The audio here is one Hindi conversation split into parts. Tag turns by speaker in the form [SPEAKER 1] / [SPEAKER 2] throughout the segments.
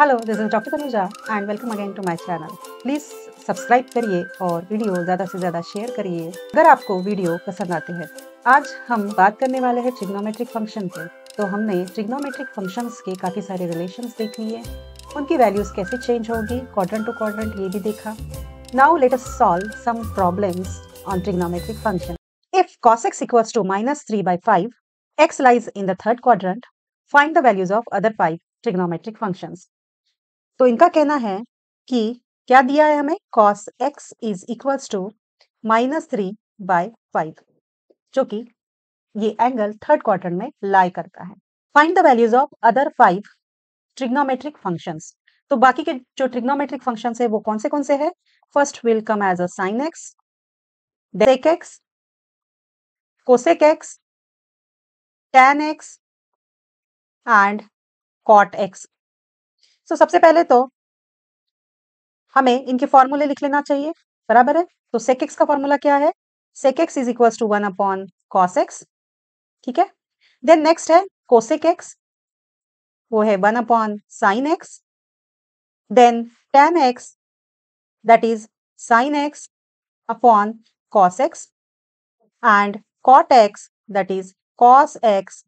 [SPEAKER 1] Hello, this is doctor Tanuja and welcome again to my channel. Please subscribe करिए और वीडियो ज़्यादा से ज़्यादा शेयर करिए अगर आपको वीडियो पसंद आते हैं। आज हम बात करने वाले हैं ट्रिग्नोमेट्रिक फंक्शन पे। तो हमने ट्रिग्नोमेट्रिक फंक्शंस के काफ़ी सारे रिलेशंस देख लिए, उनकी वैल्यूज़ कैसे चेंज होगी क्वाड्रेंट टू क्वाड्रेंट ये भी देखा। Now let us solve some problems on trigonometric function. If cos x equals to -3/5, x lies in the third quadrant, find the values of other 5 trigonometric functions। तो इनका कहना है कि क्या दिया है हमें, cos x is equals to -3/5, जो कि ये एंगल थर्ड क्वाड्रेंट में लाई करता है। Find the values of other 5 trigonometric functions. तो बाकी के जो ट्रिग्नोमेट्रिक फंक्शंस है वो कौन से हैं? First will come as a sin x, sec x, cosec x, tan x and cot x। So सबसे पहले तो हमें इनके फॉर्मूले लिख लेना चाहिए, बराबर है। तो sec x का फॉर्मूला क्या है? sec x is equal to 1/cos x, ठीक है। देन नेक्स्ट है cosec x, वो है 1/sin x। Then tan x, that is sin x upon cos x, and cot x, that is cos x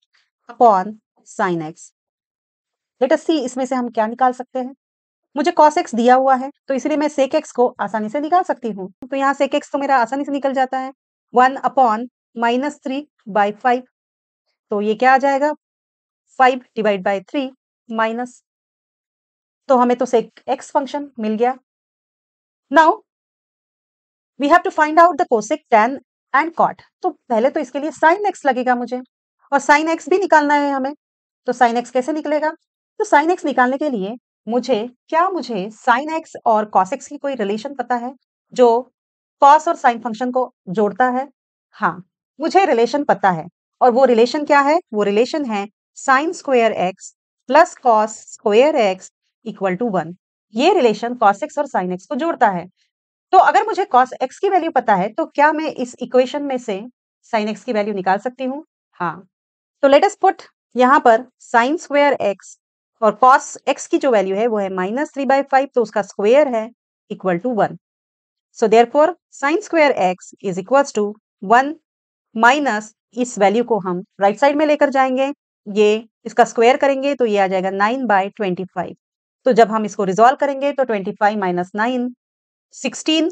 [SPEAKER 1] upon sin x। Let us see इसमें से हम क्या निकाल सकते हैं। मुझे cos x दिया हुआ है तो इसलिए मैं sec x को आसानी से निकाल सकती हूँ। तो यहाँ sec x तो मेरा आसानी से निकल जाता है, 1/-3/5। तो ये क्या आ जाएगा, 5/3 माइनस, तो हमें तो sec x फंक्शन मिल गया। Now we have to find out the cosec, tan and cot। तो पहले तो इसके लिए sin x लगेगा मुझे, और sin x भी निकालना है हमें। तो sin x कैसे निकलेगा? तो sin x निकालने के लिए मुझे sin x और cos x की कोई रिलेशन पता है जो cos और sin फंक्शन को जोड़ता है? हाँ, मुझे रिलेशन पता है। और वो रिलेशन क्या है? वो रिलेशन है sin square x plus cos square x equal to 1। ये रिलेशन cos x और sin x को जोड़ता है। तो अगर मुझे cos x की वैल्यू पता है तो क्या मैं इस इक्वेशन में से sin x की वैल्यू निकाल सकती हूँ? हाँ। तो लेट अस पुट यहाँ पर sin स्क्वायर x और cos x की जो वैल्यू है वो है -3/5, तो उसका स्क्वायर है equal to 1। So therefore sin square x is equals to 1 minus, इस वैल्यू को हम राइट साइड में लेकर जाएंगे, ये इसका स्क्वायर करेंगे तो ये आ जाएगा 9/25। तो जब हम इसको रिजॉल्व करेंगे तो 25 माइनस 9, 16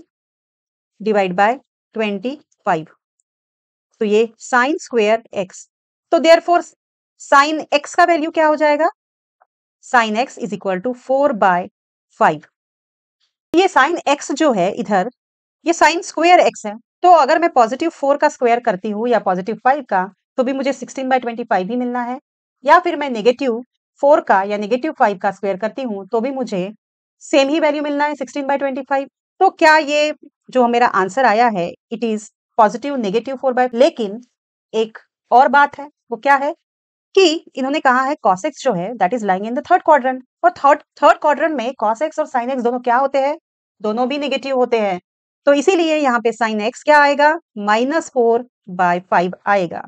[SPEAKER 1] डिवाइड बाय 25। तो ये sin स्क्वायर x। तो देयरफॉर sin x का वैल्यू क्या हो जाएगा? sin x is equal to 4/5। ये sin x जो है इधर, ये sin स्क्वायर x है। तो अगर मैं +4 का स्क्वायर करती हूँ या +5 का, तो भी मुझे 16/25 ही मिलना है। या फिर मैं -4 का या -5 का स्क्वायर करती हूँ तो भी मुझे सेम ही वैल्यू मिलना है, 16/25। तो क्या ये जो मेरा आंसर आया है इट इज पॉजिटिव -4/, लेकिन एक और बात है, वो क्या है कि इन्होंने कहा है cos x जो है that is lying in the third quadrant, और थर्ड क्वाड्रेंट में cos x और sin x दोनों क्या होते हैं? दोनों भी नेगेटिव होते हैं। तो इसीलिए यहाँ पे sin x क्या आएगा? -4/5 आएगा।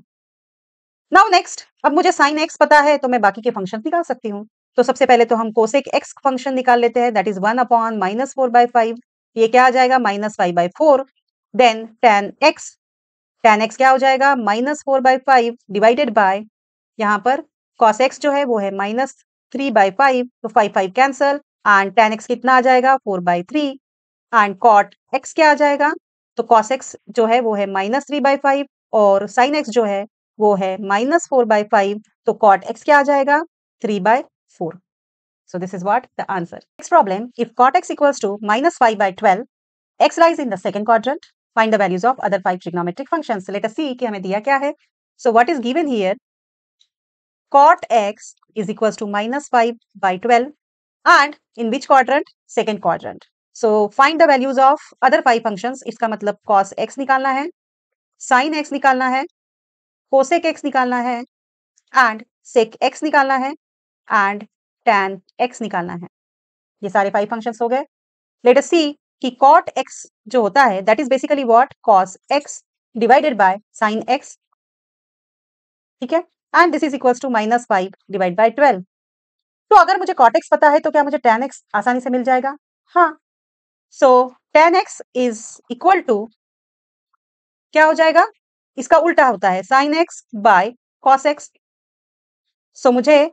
[SPEAKER 1] नाउ नेक्स्ट, अब मुझे sin x पता है तो मैं बाकी के फंक्शन निकाल सकती हूँ। तो सबसे पहले तो हम cosec x फंक्शन निकाल लेते हैं, दैट इज 1/-4/5। ये क्या आ जाएगा? -5/4। देन tan x क्या हो जाएगा? -4/5 डिवाइडेड बाय, यहाँ पर cos x जो है वो है -3/5, तो 5 कैंसल, एंड tan x कितना आ जाएगा? 4/3। एंड cot x क्या आ जाएगा? तो cos x जो है वो है -3/5, और sin x जो है वो है -4/5, तो cot x क्या आ जाएगा? 3/4। So this is what the answer. Next problem, if cot x equals to -5/12, x lies in the second quadrant, find the values of other 5 trigonometric functions. So let us see कि हमें दिया क्या है. So what is given here? Cot x is equals to -5/12, and in which quadrant? Second quadrant. So find the values of other 5 functions. इसका मतलब cos x निकालना है, sin x निकालना है, cosec x निकालना है, and sec x निकालना है, and tan x निकालना है। ये सारे 5 फंक्शंस हो गए। लेट अस सी कि cot x जो होता है that is basically what? cos x divided by sin x, ठीक है, and this is equals to -5 divide by 12। तो अगर मुझे cot x पता है तो क्या मुझे tan x आसानी से मिल जाएगा? हाँ। So tan x is equal to क्या हो जाएगा? इसका उल्टा होता है sin x by cos x। So मुझे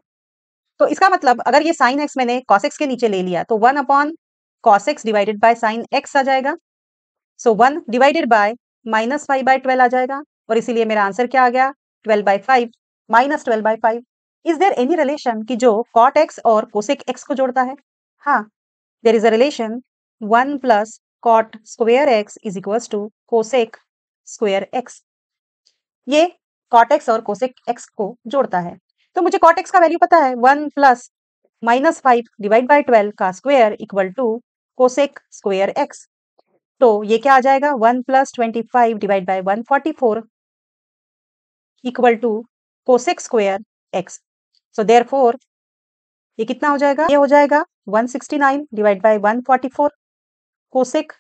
[SPEAKER 1] तो इसका मतलब अगर ये sin x मैंने cos x के नीचे ले लिया तो 1 upon cos x divided by sin x आ जाएगा। सो 1 डिवाइडेड बाय -5/12 आ जाएगा और इसीलिए मेरा आंसर क्या आ गया? 12/5 -12/5। इज देयर एनी रिलेशन कि जो cot x और cosec x को जोड़ता है? हाँ, there is a relation 1 plus cot square x is equals to cosec square x। ये cot x और cosec x को जोड़ता है। तो मुझे cot x का वैल्यू पता है 1 प्लस -5 डिवाइड बाय 12 का square equal to cosec square x। तो ये क्या आ जाएगा? 1 plus 25 divide by 144 equal to cosec square x। So therefore ये कितना हो जाएगा? ये हो जाएगा 169 divide by 144 cosec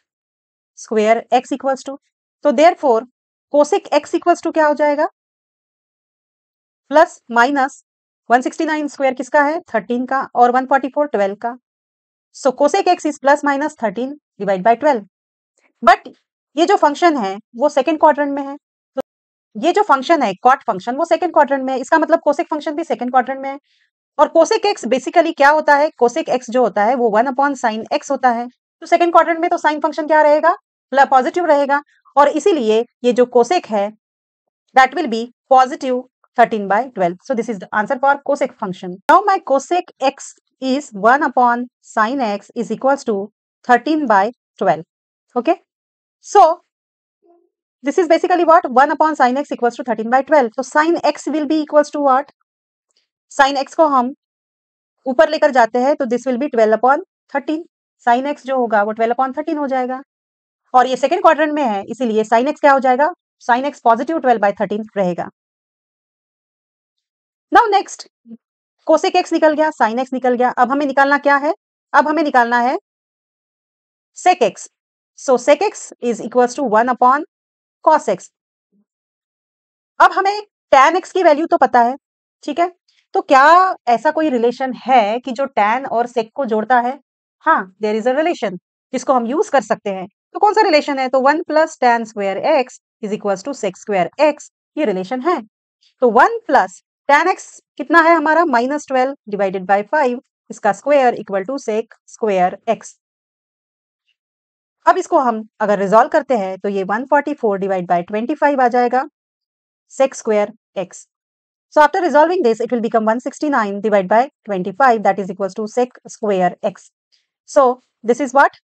[SPEAKER 1] square x equals to, तो therefore cosec x equals to क्या हो जाएगा? प्लस माइनस 169 स्क्वायर किसका है? 13 का और 144 12 का। सो cosec x is plus minus 13 divide by 12। But ये जो फंक्शन है वो सेकंड क्वाड्रेंट में है। तो ये जो फंक्शन है cot फंक्शन वो सेकंड क्वाड्रेंट में है। इसका मतलब cosec फंक्शन भी सेकंड क्वाड्रेंट में है। और cosec x बेसिकली क्या होता है? cosec x जो होता है वो 1 अपॉन sin x होता है। तो सेकंड क्वाड्रेंट में तो साइन फंक्शन क्या रहेगा? पॉजिटिव रहेगा और इसीलिए ये जो cosec है that will be positive 13/12. So this is the answer for cosec function. Now my cosec x is 1 upon sin x is equals to 13/12. Okay. So this is basically what? 1 upon sin x equals to 13/12. So sin x will be equals to what? Sin x को हम ऊपर लेकर जाते हैं तो this will be 12 upon 13. sin x जो होगा वो 12 upon 13 हो जाएगा और ये सेकेंड क्वाड्रेंट में है इसीलिए sin x क्या हो जाएगा? sin x पॉजिटिव 12/13 रहेगा। नाउ नेक्स्ट cosec x निकल गया, sin x निकल गया। अब हमें निकालना क्या है? अब हमें निकालना है sec x। So sec x is equals to 1 upon cos x। अब हमें tan x की वैल्यू तो पता है, ठीक है? तो क्या ऐसा कोई रिलेशन है कि जो tan और sec को जोड़ता है? हाँ, देयर इज अ रिलेशन जिसको हम यूज कर सकते हैं। तो कौन सा रिलेशन है? तो 1 plus tan square x is equals to sec square x, ये रिलेशन है। तो 1 प्लस tan x कितना है हमारा? -12 डिवाइडेड बाय 5, इसका square equal to sec square x। अब इसको हम अगर रिजॉल्व करते हैं तो ये 144 डिवाइड बाय 25 आ जाएगा sec square x। So after resolving this, it will become 169 divided by 25, that is equals to sec square x. So this is what?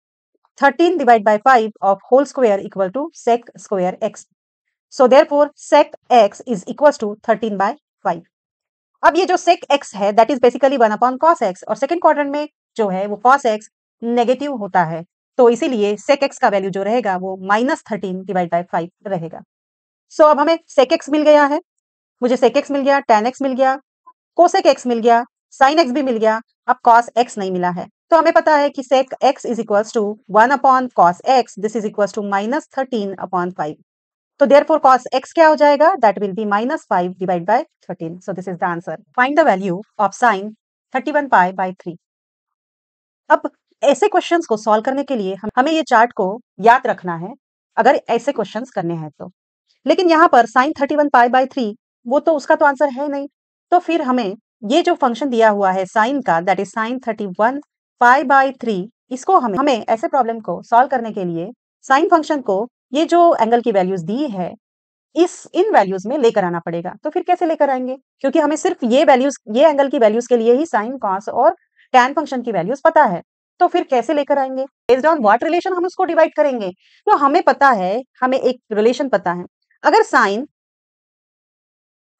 [SPEAKER 1] 13 divided by 5 of whole square equal to sec square x. So therefore sec x is equals to 13/5. अब ये जो sec x है that is basically 1 upon cos x और सेकंड क्वाड्रेंट में जो है वो cos x नेगेटिव होता है तो इसीलिए sec x का वैल्यू जो रहेगा वो -13 डिवाइड बाय 5 रहेगा। सो अब हमें sec x मिल गया है, मुझे sec x मिल गया, tan x मिल गया, cosec x मिल गया, sin x भी मिल गया, अब cos x नहीं मिला है। तो हमें पता है कि sec x is equals to 1 upon cos x, this is equals to -13 upon 5. तो therefore cos x क्या हो जाएगा? That will be -5 divided by 13. So this is the answer. Find the value of sin 31 pi by 3. अब ऐसे क्वेश्चंस को सॉल्व करने के लिए हमें ये चार्ट को याद रखना है अगर ऐसे क्वेश्चंस करने हैं तो। लेकिन यहाँ पर sin 31 पाई बाय 3 वो तो उसका तो आंसर है नहीं। तो फिर हमें ये जो फंक्शन दिया हुआ है sin का that is sin 31 pi by 3 इसको हमें ऐसे प्रॉब्लम को सॉल्व करने के लिए sin फंक्शन को ये जो एंगल की वैल्यूज दी है इन वैल्यूज में लेकर आना पड़ेगा। तो फिर कैसे लेकर आएंगे? क्योंकि हमें सिर्फ ये वैल्यूज ये एंगल की वैल्यूज के लिए ही sin cos और tan फंक्शन की वैल्यूज पता है। तो फिर कैसे लेकर आएंगे? बेस्ड ऑन व्हाट रिलेशन हम उसको डिवाइड करेंगे? तो हमें पता है, हमें एक रिलेशन पता है, अगर साइन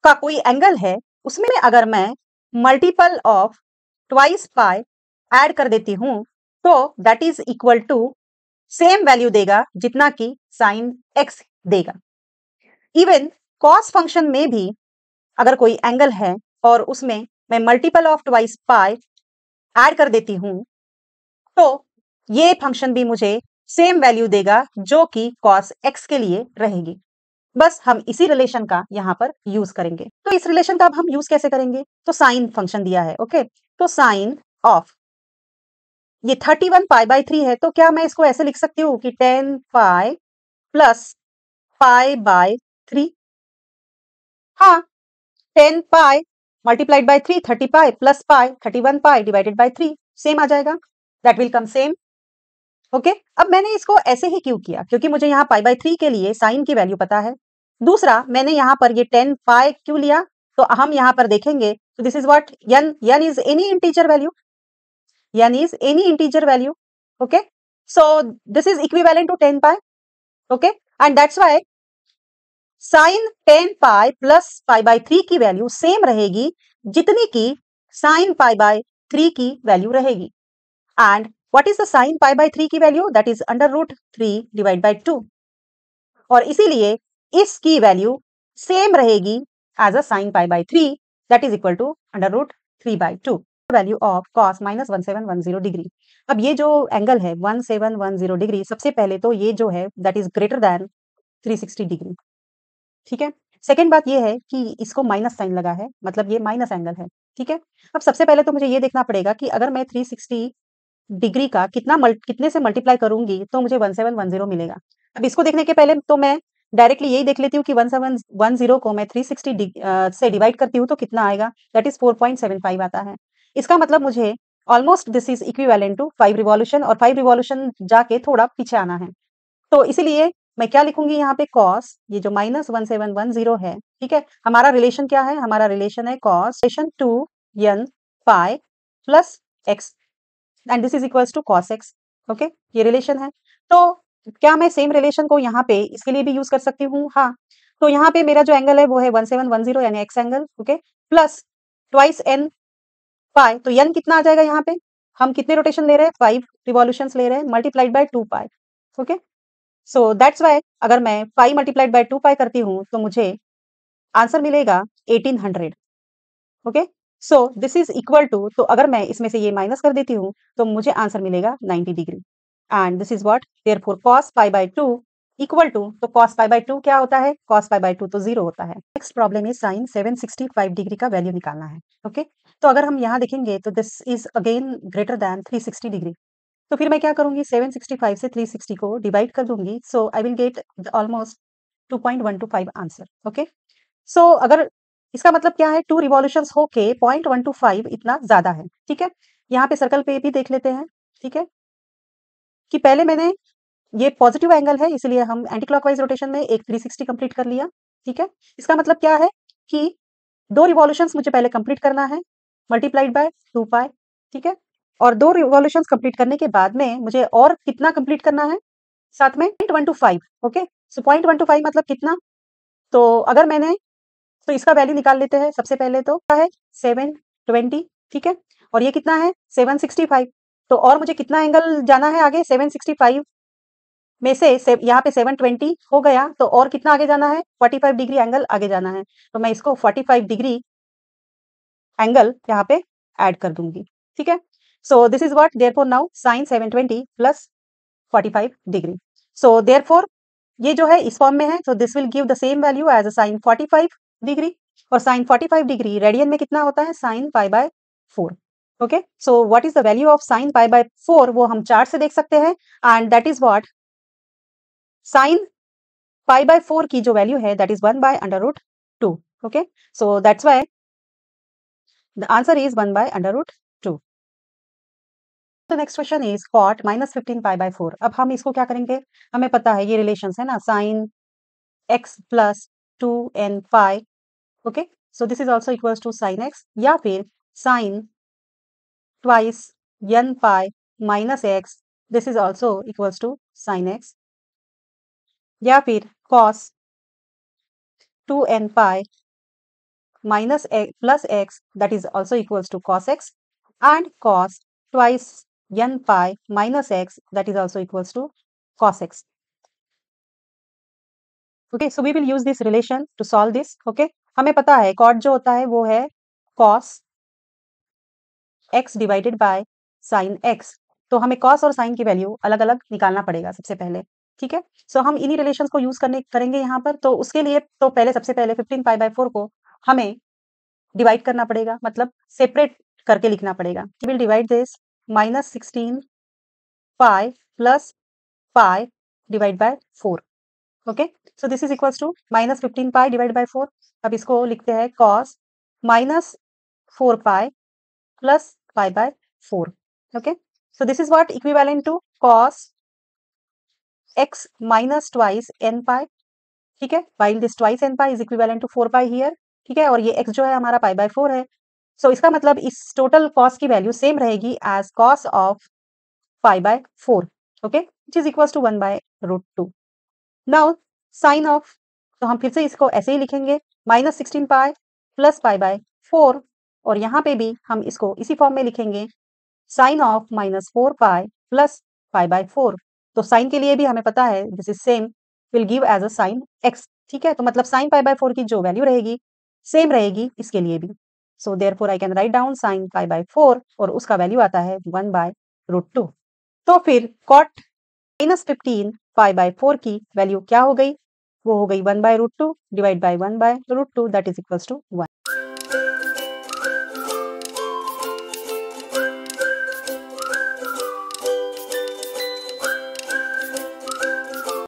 [SPEAKER 1] का कोई एंगल है उसमें अगर मैं multiple of twice pi add कर देती हूं तो that is equal to same value देगा जितना कि साइन एक्स देगा। इवन कॉस फंक्शन में भी अगर कोई एंगल है और उसमें मैं multiple of twice pi add कर देती हूं तो ये फंक्शन भी मुझे सेम वैल्यू देगा जो कि कॉस एक्स के लिए रहेगी। बस हम इसी रिलेशन का यहाँ पर यूज करेंगे। तो इस रिलेशन का अब हम यूज कैसे करेंगे? तो साइन फंक्शन दिया है, ओके। तो साइन ऑफ ये 31 पाई बाय 3 है, तो क्या मैं इसको ऐसे लिख सकती हूँ कि 10 पाई प्लस पाई बाय 3? हाँ, 10 pi multiplied by 3 30 pi plus pi 31 pi divided by 3 same आ जाएगा। That will come same. Okay, अब मैंने इसको ऐसे ही क्यों किया? क्योंकि मुझे यहाँ पाई बाय 3 के लिए साइन की वैल्यू पता है। दूसरा, मैंने यहाँ पर ये 10 पाई क्यों लिया? तो हम यहाँ पर देखेंगे, तो this is what n is any integer value, n is any integer value. Okay, so this is equivalent to 10 pi. Okay, and that's why sin 10 pi plus pi by 3 की वैल्यू सेम रहेगी जितनी की sin pi by 3 की वैल्यू रहेगी। And what is the sin pi by 3 की value? That is under root 3 divide by 2, और इसीलिए इसकी वैल्यू सेम रहेगी as a sin pi by 3 that is equal to under root 3 by 2 value of cos minus 1710 degree. अब ये जो एंगल है 1710 डिग्री, सबसे पहले तो ये जो है that is greater than 360 degree. ठीक है, सेकेंड बात ये है कि इसको माइनस साइन लगा है, मतलब ये माइनस एंगल है। ठीक है, अब सबसे पहले तो मुझे ये देखना पड़ेगा कि अगर मैं 360 डिग्री का कितने से मल्टीप्लाई करूंगी तो मुझे 1710 मिलेगा। अब इसको देखने के पहले तो मैं डायरेक्टली यही देख लेती हूँ कि 1710 को मैं 360 से डिवाइड करती हूँ तो कितना आएगा? दैट इज 4.75 आता है। इसका मतलब मुझे almost this is equivalent to 5 revolution, और 5 रिवॉल्यूशन जाके थोड़ा पीछे आना है। तो इसीलिए मैं क्या लिखूंगी यहाँ पे? कॉस, ये जो माइनस 1710 है, ठीक है, हमारा रिलेशन क्या है? हमारा रिलेशन है cos relation to n pi plus x, and this is equals to cos x. Okay, ये रिलेशन है। तो क्या मैं सेम रिलेशन को यहाँ पे इसके लिए भी यूज कर सकती हूँ? हाँ, तो यहाँ पे मेरा जो एंगल है वो है 1710 यानी x angle. Okay, plus twice n pi, तो n कितना आ जाएगा यहाँ पे? हम कितने रोटेशन ले रहे हैं? 5 रिवॉल्यूशंस ले रहे हैं, multiplied by 2 pi. Okay, so that's why अगर मैं 5 मल्टीप्लाइड बाय 2 पाई करती हूँ तो मुझे आंसर मिलेगा 1800। Okay, so this is equal to, तो अगर मैं इसमें से ये माइनस कर देती हूँ तो मुझे आंसर मिलेगा 90 degree. And this is what therefore cos pi by 2 equal to, तो cos पाई बाय 2 क्या होता है? cos पाई बाय 2 तो 0 होता है। Next problem is sin 765 degree का वैल्यू निकालना है। ओके, तो अगर हम यहाँ देखेंगे तो this is again greater than 360 degree. तो फिर मैं क्या करूंगी? 765 से 360 को डिवाइड कर दूंगी, so I will get almost 2.125 answer. Okay, so अगर इसका मतलब क्या है? 2 रिवॉल्यूशंस होके 0.125 इतना ज्यादा है। ठीक है, यहाँ पे सर्कल पे भी देख लेते हैं। ठीक है, कि पहले मैंने ये पॉजिटिव एंगल है इसलिए हम एंटी क्लॉकवाइज रोटेशन में एक 360 कंप्लीट कर लिया। ठीक है, इसका मतलब क्या है कि 2 रिवॉल्यूशंस मुझे पहले कंप्लीट करना है, मल्टीप्लाइड बाय 2 पाई। ठीक है, और 2 रिवॉल्यूशंस कंप्लीट करने के बाद में मुझे और कितना कंप्लीट करना है साथ में? 0.125। ओके, सो 0.125 मतलब कितना? तो अगर मैंने, तो इसका वैल्यू निकाल लेते हैं। सबसे पहले तो क्या है? 720। ठीक है, और ये कितना है? 765। तो और मुझे कितना एंगल जाना है आगे? 765 में से यहाँ पे 720 हो गया, तो और कितना आगे जाना है? 45 डिग्री एंगल आगे जाना है। तो मैं इसको 45 डिग्री एंगल यहाँ पे ऐड कर दूंगी। ठीक है, so this is what therefore now sin 720 plus 45 degree. So therefore ये जो है इस फॉर्म में है, तो this will give the same value as a sin 45 degree, और sin 45 डिग्री रेडियन में कितना होता है? sin pi by 4। Okay, so what is the value of sin pi by 4? वो हम चार्ट से देख सकते हैं, and that is what sin pi by 4 की जो वैल्यू है that is 1 by under root 2। Okay, so that's why the answer is 1 by under root 2। The next question is cot minus 15 pi by 4। अब हम इसको क्या करेंगे? हमें पता है ये रिलेशंस है ना, sin x plus 2n pi. Okay, so this is also equals to sin x, या फिर sin twice n pi minus x, this is also equals to sin x, या फिर cos 2n pi minus x plus x, that is also equals to cos x, and cos twice n pi minus x, that is also equals to cos x. Okay, so we will use this relation to solve this. Okay, हमें पता है cot जो होता है वो है cos x divided by sin x, तो हमें cos और sin की वैल्यू अलग अलग निकालना पड़ेगा सबसे पहले। ठीक है, सो हम इन्हीं रिलेशंस को यूज करेंगे यहाँ पर। तो उसके लिए तो पहले सबसे पहले 15 पाई बाय 4 को हमें डिवाइड करना पड़ेगा, मतलब सेपरेट करके लिखना पड़ेगा। Will divide this -16 pi plus pi divide by 4। Okay, so this is equals to -15 pi divide by 4। अब इसको लिखते हैं cos -4 pi plus pi by 4। Okay, so this is what equivalent to cos x minus twice n pi। ठीक है, while this twice n pi is equivalent to 4 pi here। ठीक है, और ये x जो है हमारा पाई बाय 4 है। सो इसका मतलब इस टोटल कॉस की वैल्यू सेम रहेगी as cos of pi by 4। Okay, which is equals to 1 by √2। Now sine of, तो हम फिर से इसको ऐसे ही लिखेंगे -16 पाई प्लस पाई बाय 4, और यहाँ पे भी हम इसको इसी फॉर्म में लिखेंगे sine of -4 pi plus pi by 4। तो साइन के लिए भी हमें पता है this is same will give as a sine x। ठीक है, तो मतलब साइन पाई बाय 4 की जो वैल्यू रहेगी सेम रहेगी इसके लिए भी। So therefore I can write down sine pi by 4 और उसका वैल्यू आता है 1 बाय √2। तो फिर cot -15 पाई बाय 4 की वैल्यू क्या हो गई? वो हो गई 1 by √2 divide by 1 by √2 that is equals to 1।